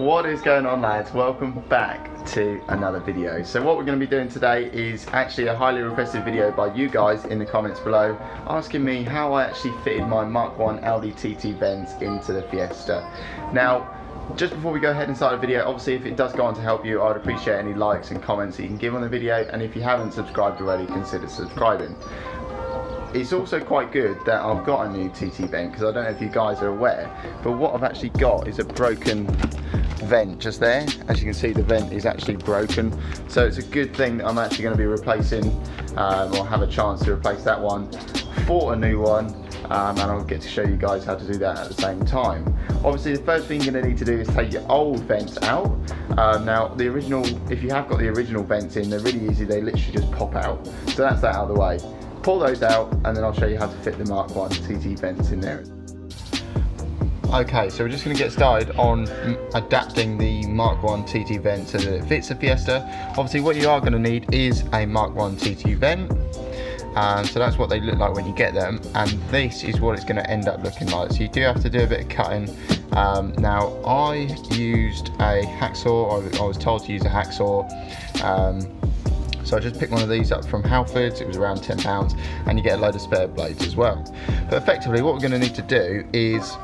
What is going on, lads? Welcome back to another video. So what we're going to be doing today is actually a highly requested video by you guys in the comments below, asking me how I actually fitted my Mark 1 Audi TT vents into the Fiesta. Now, just before we go ahead and start the video, obviously if it does go on to help you, I would appreciate any likes and comments that you can give on the video, and if you haven't subscribed already, consider subscribing. It's also quite good that I've got a new TT vent, because I don't know if you guys are aware, but what I've actually got is a broken vent just there. As you can see, the vent is actually broken, so it's a good thing that I'm actually going to be replacing or have a chance to replace that one for a new one, and I'll get to show you guys how to do that at the same time. Obviously the first thing you're going to need to do is take your old vents out. Now the original, if you have got the original vents in, they're really easy, they literally just pop out, so that's that out of the way. Pull those out and then I'll show you how to fit the Mark 1 TT vents in there. Okay, so we're just going to get started on adapting the Mark 1 TT vent so that it fits the Fiesta. Obviously what you are going to need is a Mark 1 TT vent, so that's what they look like when you get them, and this is what it's going to end up looking like. So you do have to do a bit of cutting. Now I used a hacksaw, I was told to use a hacksaw, so I just picked one of these up from Halfords. It was around £10, and you get a load of spare blades as well. But effectively what we're going to need to do is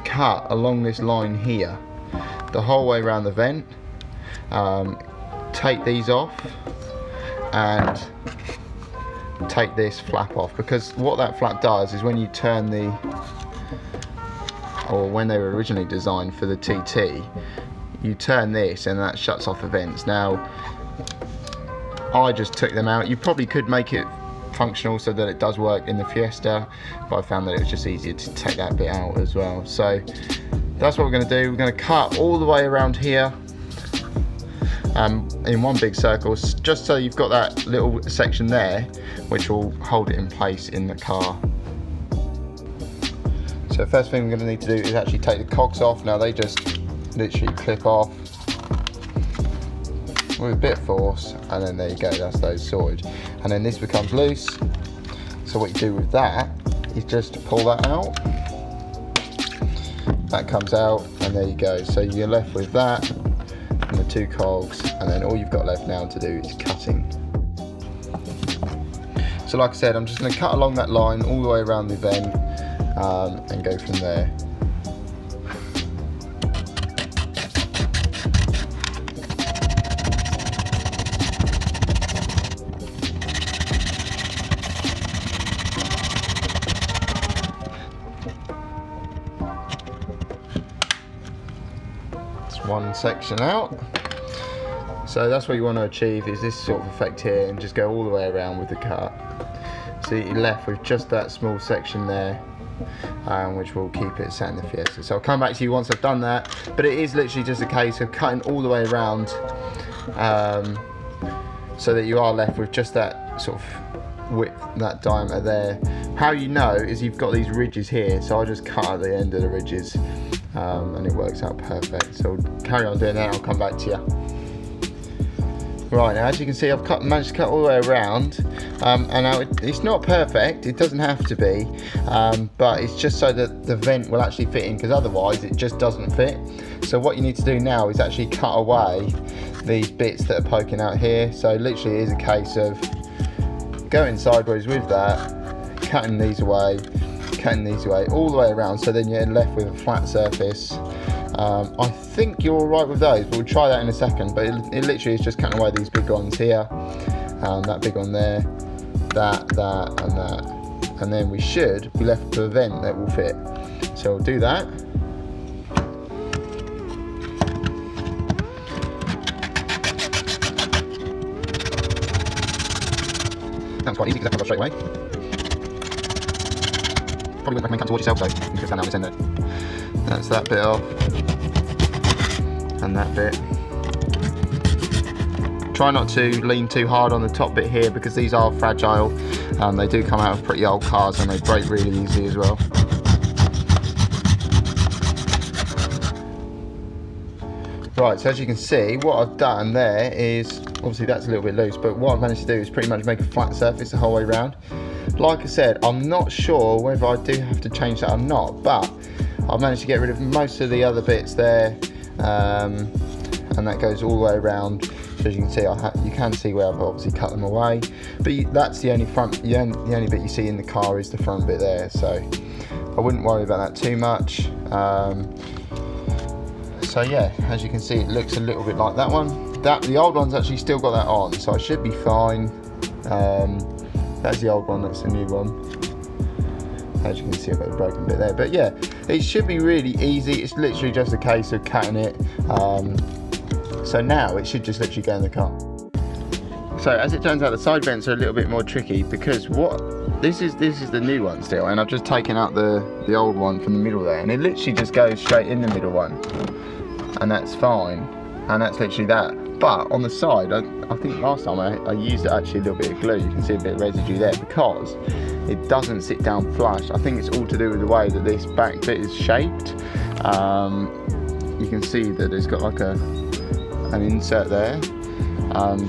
cut along this line here the whole way around the vent, take these off and take this flap off, because what that flap does is when you turn the, or when they were originally designed for the TT, you turn this and that shuts off the vents. Now I just took them out. You probably could make it functional so that it does work in the Fiesta, but I found that it was just easier to take that bit out as well. So that's what we're going to do. We're going to cut all the way around here in one big circle, just so you've got that little section there which will hold it in place in the car. So first thing we're going to need to do is actually take the cogs off. Now they just literally clip off with a bit of force, and then there you go, that's those sorted. And then this becomes loose, so what you do with that is just pull that out, that comes out, and there you go. So you're left with that and the two cogs, and then all you've got left now to do is cutting. So like I said, I'm just going to cut along that line all the way around the vent and go from there. One section out, so that's what you want to achieve, is this sort of effect here, and just go all the way around with the cut, so you're left with just that small section there, which will keep it set in the Fiesta. So I'll come back to you once I've done that, but it is literally just a case of cutting all the way around, so that you are left with just that sort of width, that diameter there. How you know is you've got these ridges here, so I just cut at the end of the ridges, and it works out perfect. So we'll carry on doing that, I'll come back to you. Right, now as you can see, I've managed to cut all the way around, and now it's not perfect, it doesn't have to be, but it's just so that the vent will actually fit in, because otherwise it just doesn't fit. So what you need to do now is actually cut away these bits that are poking out here. So literally it is a case of going sideways with that, cutting these away all the way around, so then you're left with a flat surface. I think you're alright with those, but we'll try that in a second. But it literally is just cutting away these big ones here, that big one there, that and that, and then we should be left with a vent that will fit. So we'll do that. Sounds quite easy because that comes off straight away. Probably wouldn't recommend coming towards yourself, so you can just stand down this end there. That's that bit off, and that bit. Try not to lean too hard on the top bit here, because these are fragile. They do come out of pretty old cars, and they break really easy as well. Right, so as you can see, what I've done there is, obviously that's a little bit loose, but what I've managed to do is pretty much make a flat surface the whole way around. Like I said, I'm not sure whether I do have to change that or not, but I've managed to get rid of most of the other bits there, and that goes all the way around. So as you can see, you can see where I've obviously cut them away, but that's the only the only bit you see in the car is the front bit there, so I wouldn't worry about that too much. So yeah, as you can see, it looks a little bit like that one. The old one's actually still got that on, so I should be fine. That's the old one, that's the new one. As you can see, I've got a broken bit there, but yeah, it should be really easy. It's literally just a case of cutting it. So now it should just literally go in the car. So as it turns out, the side vents are a little bit more tricky because this is the new one still, and I've just taken out the old one from the middle there, and it literally just goes straight in the middle one, and that's fine, and that's literally that. But on the side, I think last time I used actually a little bit of glue. You can see a bit of residue there because it doesn't sit down flush. I think it's all to do with the way that this back bit is shaped. You can see that it's got like an insert there.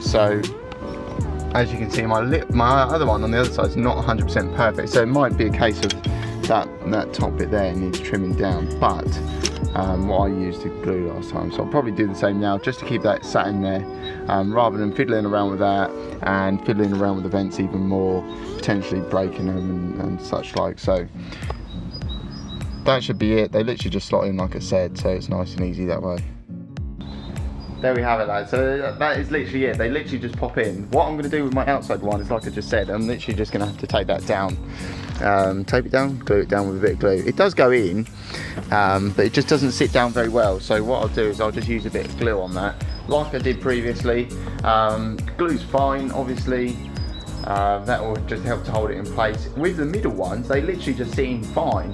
So as you can see, my other one on the other side is not 100% perfect. So it might be a case of that top bit there needs trimming down. But what I used to glue last time, so I'll probably do the same now just to keep that sat in there, rather than fiddling around with that and fiddling around with the vents even more, potentially breaking them and such like. So that should be it. They literally just slot in like I said, so it's nice and easy that way. There we have it, lads. So that is literally it. They literally just pop in. What I'm going to do with my outside one is, like I just said, I'm literally just going to have to take that down. Tape it down, glue it down with a bit of glue. It does go in, but it just doesn't sit down very well. So what I'll do is I'll just use a bit of glue on that, like I did previously. Glue's fine, obviously. That will just help to hold it in place. With the middle ones, they literally just sit in fine.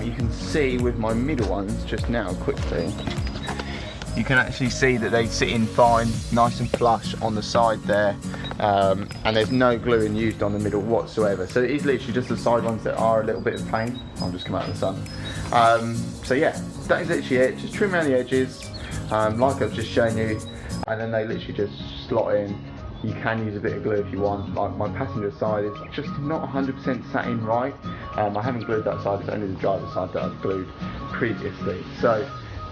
You can see with my middle ones just now quickly. You can actually see that they sit in fine, nice and flush on the side there, and there's no gluing used on the middle whatsoever. So it is literally just the side ones that are a little bit of pain. I'll just come out of the sun. So yeah, that is literally it. Just trim around the edges, like I've just shown you, and then they literally just slot in. You can use a bit of glue if you want. Like my passenger side is just not 100% sat in right. I haven't glued that side, it's only the driver's side that I've glued previously. So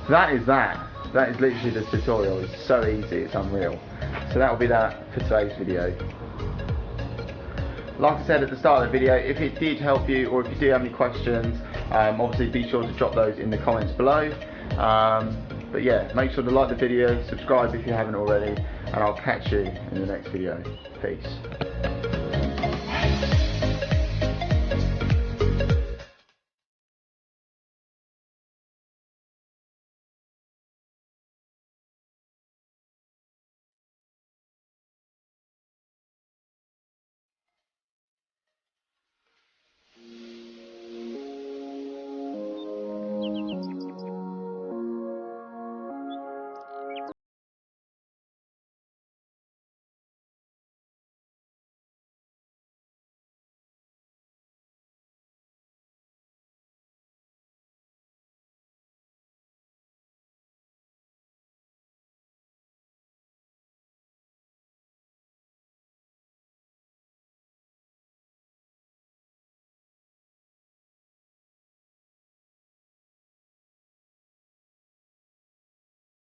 that is that. That is literally the tutorial. It's so easy, it's unreal. So that will be that for today's video. Like I said at the start of the video, if it did help you or if you do have any questions, obviously be sure to drop those in the comments below. But yeah, make sure to like the video, subscribe if you haven't already, and I'll catch you in the next video. Peace.